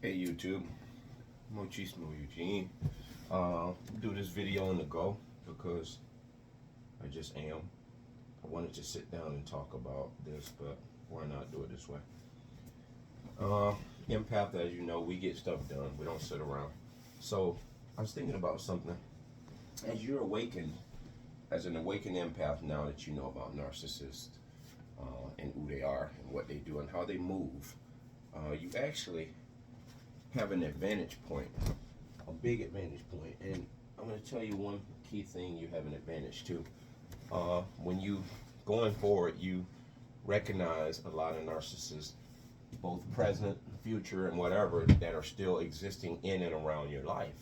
Hey YouTube, Muchismo Eugene. Do this video on the go because I just am. I wanted to sit down and talk about this, but why not do it this way? Uh, Empath, as you know, we get stuff done. We don't sit around. So I was thinking about something. As you're awakened, as an awakened empath, now that you know about narcissists and who they are and what they do and how they move, you actually have an advantage point, a big advantage point. And I'm going to tell you one key thing you have an advantage to. When you going forward, you recognize a lot of narcissists, both present, future, and whatever, that are still existing in and around your life.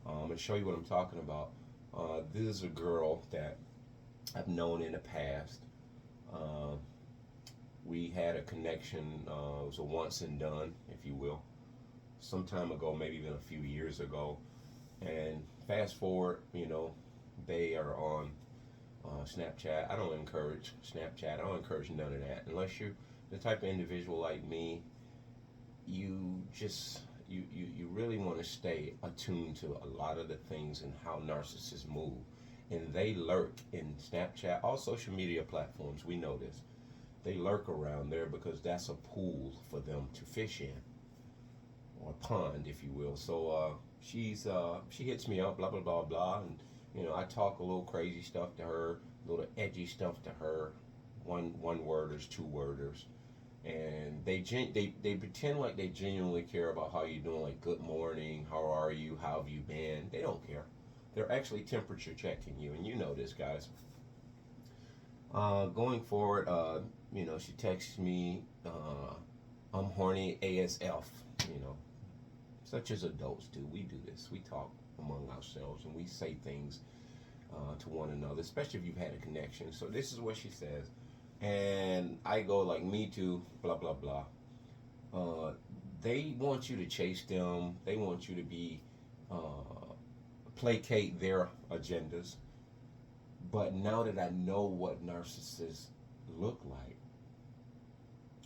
I'm going to show you what I'm talking about. This is a girl that I've known in the past. Uh, we had a connection. It was a once and done, if you will, some time ago, maybe even a few years ago. And fast forward, they are on Snapchat. I don't encourage Snapchat. I don't encourage none of that. Unless you're the type of individual like me, you just you really want to stay attuned to a lot of the things and how narcissists move. And they lurk in Snapchat, all social media platforms. We know this. They lurk around there because that's a pool for them to fish in, or a pond, if you will. So she hits me up, blah blah blah blah, and I talk a little crazy stuff to her, a little edgy stuff to her, one worders, two worders, and they pretend like they genuinely care about how you doing, like good morning, how are you, how have you been. They don't care. They're actually temperature checking you, and you know this, guys. Going forward, she texts me, I'm horny ASF, you know, such as adults do. We do this. We talk among ourselves and we say things to one another, especially if you've had a connection. So this is what she says. And I go like, me too, blah, blah, blah. They want you to chase them. They want you to be, placate their agendas. But now that I know what narcissists look like,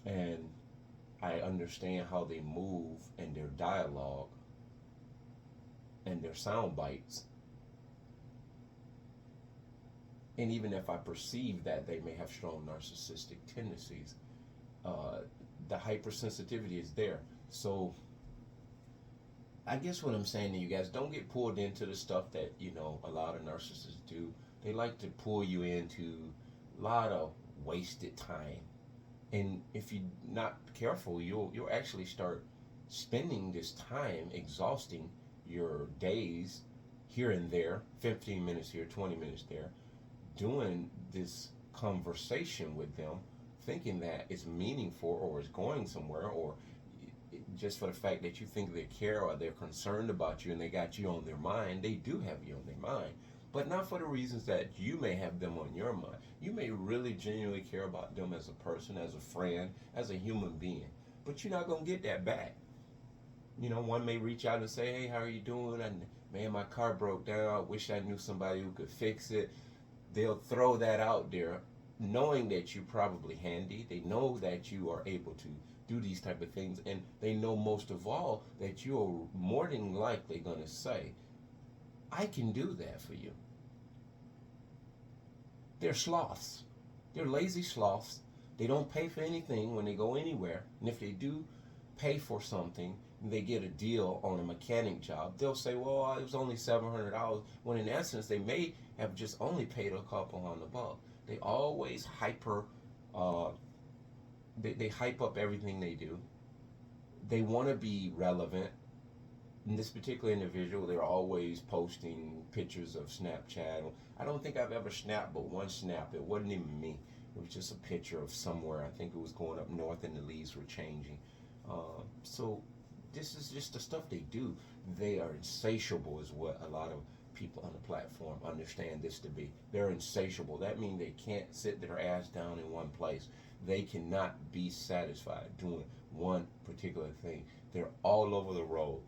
and I understand how they move and their dialogue and their sound bites, and even if I perceive that they may have strong narcissistic tendencies, uh, the hypersensitivity is there. So I guess what I'm saying to you guys, don't get pulled into the stuff that a lot of narcissists do. They like to pull you into a lot of wasted time, and if you're not careful, you'll actually start spending this time exhausting your days here and there, 15 minutes here, 20 minutes there, doing this conversation with them, thinking that it's meaningful or it's going somewhere, or just for the fact that you think they care or they're concerned about you and they got you on their mind. They do have you on their mind, but not for the reasons that you may have them on your mind. You may really genuinely care about them as a person, as a friend, as a human being, but you're not going to get that back. One may reach out and say, hey, how are you doing? And man, my car broke down. I wish I knew somebody who could fix it. They'll throw that out there knowing that you're probably handy. They know that you are able to do these type of things, and they know most of all that you're more than likely going to say, I can do that for you. They're sloths. They're lazy sloths. They don't pay for anything when they go anywhere. And if they do pay for something and they get a deal on a mechanic job, they'll say, well, it was only $700, when in essence they may have just only paid a couple $100. They always uh, they hype up everything they do. They want to be relevant. In this particular individual, they're always posting pictures of Snapchat. I don't think I've ever snapped but one snap. It wasn't even me. It was just a picture of somewhere. I think it was going up north and the leaves were changing. So this is just the stuff they do. They are insatiable, is what a lot of people on the platform understand this to be. They're insatiable. That means they can't sit their ass down in one place. They cannot be satisfied doing one particular thing. They're all over the road.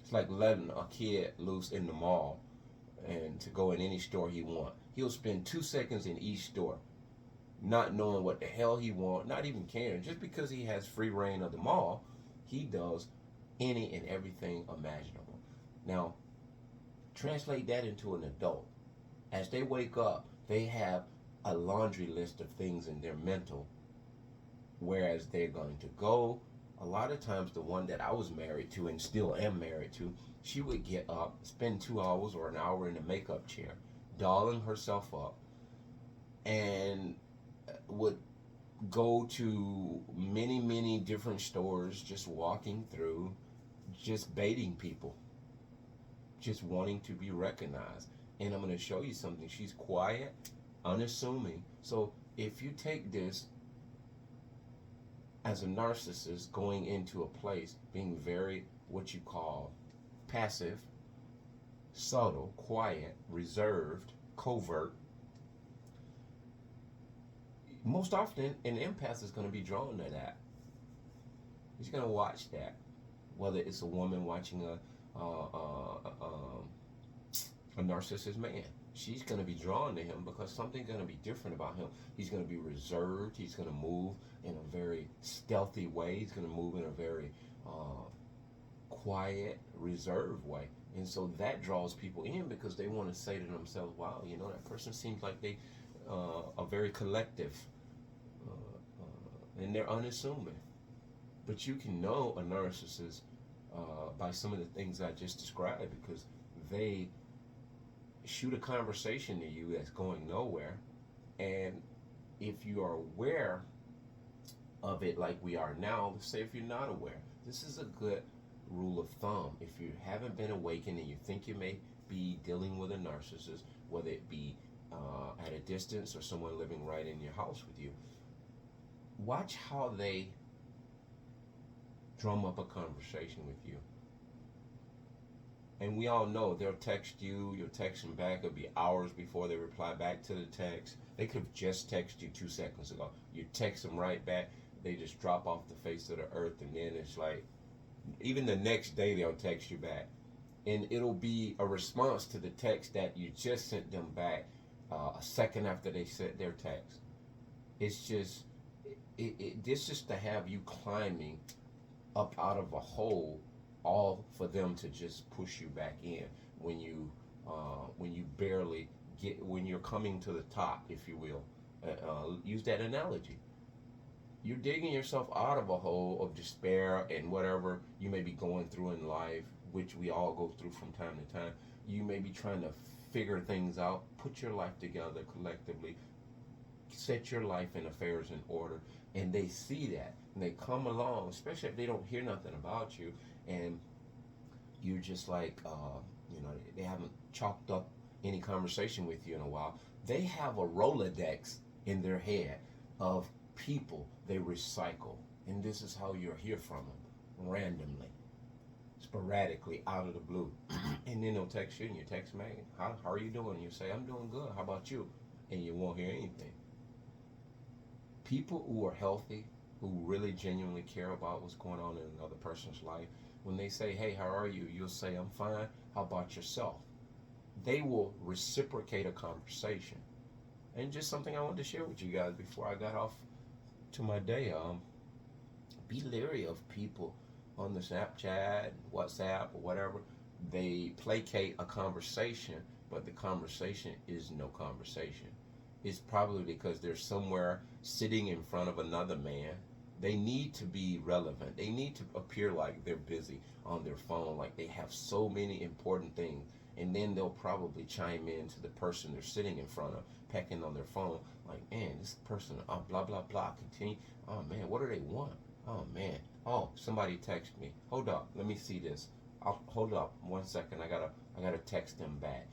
It's like letting a kid loose in the mall and to go in any store he wants. He'll spend 2 seconds in each store, not knowing what the hell he wants, not even caring. Just because he has free reign of the mall, he does any and everything imaginable. Now, translate that into an adult. As they wake up, they have a laundry list of things in their mental, whereas they're going to go. A lot of times, the one that I was married to and still am married to, she would get up, spend 2 hours or an hour in the makeup chair, dolling herself up, and would go to many, many different stores, just walking through, just baiting people, just wanting to be recognized. And I'm going to show you something. She's quiet, unassuming. So if you take this as a narcissist going into a place, being very what you call passive, subtle, quiet, reserved, covert, most often an empath is going to be drawn to that. He's going to watch that, whether it's a woman watching a narcissist man. She's going to be drawn to him because something's going to be different about him. He's going to be reserved. He's going to move in a very stealthy way. He's going to move in a very quiet, reserved way. And so that draws people in because they want to say to themselves, wow, you know, that person seems like they are very collective, and they're unassuming. But you can know a narcissist by some of the things I just described, because they shoot a conversation to you that's going nowhere. And if you are aware of it like we are now, let's say if you're not aware, this is a good rule of thumb. If you haven't been awakened and you think you may be dealing with a narcissist, whether it be at a distance or someone living right in your house with you, watch how they drum up a conversation with you. And we all know they'll text you, you'll text them back, it'll be hours before they reply back to the text. They could have just texted you 2 seconds ago. You text them right back, they just drop off the face of the earth, and then it's like, even the next day they'll text you back. And it'll be a response to the text that you just sent them back a second after they sent their text. It's just, this is to have you climbing up out of a hole, all for them to just push you back in when you barely get, when you're coming to the top, if you will. Use that analogy. You're digging yourself out of a hole of despair and whatever you may be going through in life, which we all go through from time to time. You may be trying to figure things out, put your life together collectively, set your life and affairs in order, and they see that and they come along, especially if they don't hear nothing about you, and you're just like, they haven't chalked up any conversation with you in a while. They have a Rolodex in their head of people they recycle, and this is how you'll hear from them randomly, sporadically, out of the blue. And then they'll text you, and you text Megan, how are you doing? You say, I'm doing good, how about you? And you won't hear anything. People who are healthy, who really genuinely care about what's going on in another person's life, when they say, hey, how are you? You'll say, I'm fine, how about yourself? They will reciprocate a conversation. And just something I wanted to share with you guys before I got off to my day, be leery of people on the Snapchat, WhatsApp, or whatever. They placate a conversation, but the conversation is no conversation. It's probably because they're somewhere sitting in front of another man. They need to be relevant. They need to appear like they're busy on their phone, like they have so many important things. And then they'll probably chime in to the person they're sitting in front of, pecking on their phone, like, man, this person, blah, blah, blah, continue. Oh, man, what do they want? Oh, man. Oh, somebody text me. Hold up, let me see this. Hold up 1 second. I gotta text them back.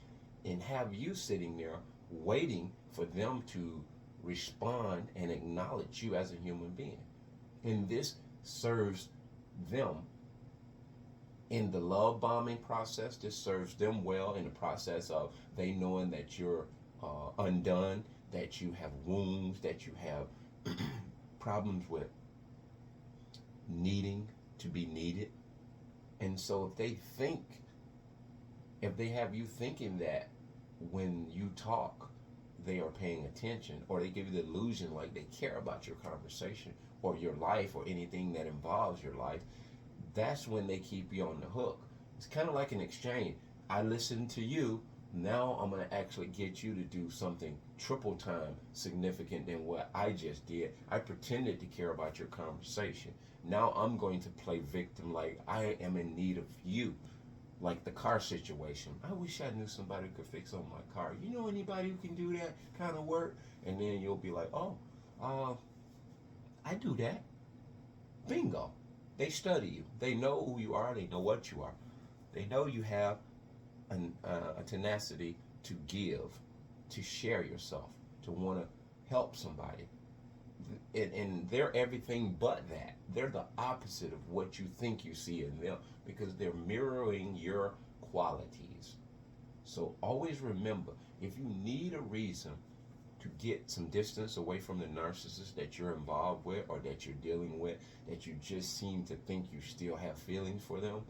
And have you sitting there waiting for them to respond and acknowledge you as a human being. And this serves them in the love bombing process. This serves them well in the process of they knowing that you're undone, that you have wounds, that you have problems with needing to be needed. And so if they have you thinking that when you talk, they are paying attention, or they give you the illusion like they care about your conversation or your life or anything that involves your life, that's when they keep you on the hook. It's kind of like an exchange. I listen to you. Now I'm going to actually get you to do something triple time significant than what I just did. I pretended to care about your conversation. Now I'm going to play victim, like I am in need of you. Like the car situation. I wish I knew somebody who could fix on my car. You know anybody who can do that kind of work? And then you'll be like, oh, I do that. Bingo. They study you. They know who you are. They know what you are. They know you have a tenacity to give, to share yourself, to want to help somebody. And they're everything but that. They're the opposite of what you think you see in them because they're mirroring your qualities. So always remember, if you need a reason to get some distance away from the narcissist that you're involved with or that you're dealing with, that you just seem to think you still have feelings for them,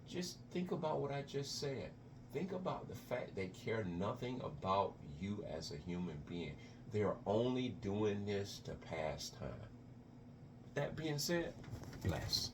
just think about what I just said. Think about the fact they care nothing about you as a human being. They're only doing this to pass time. That being said, bless.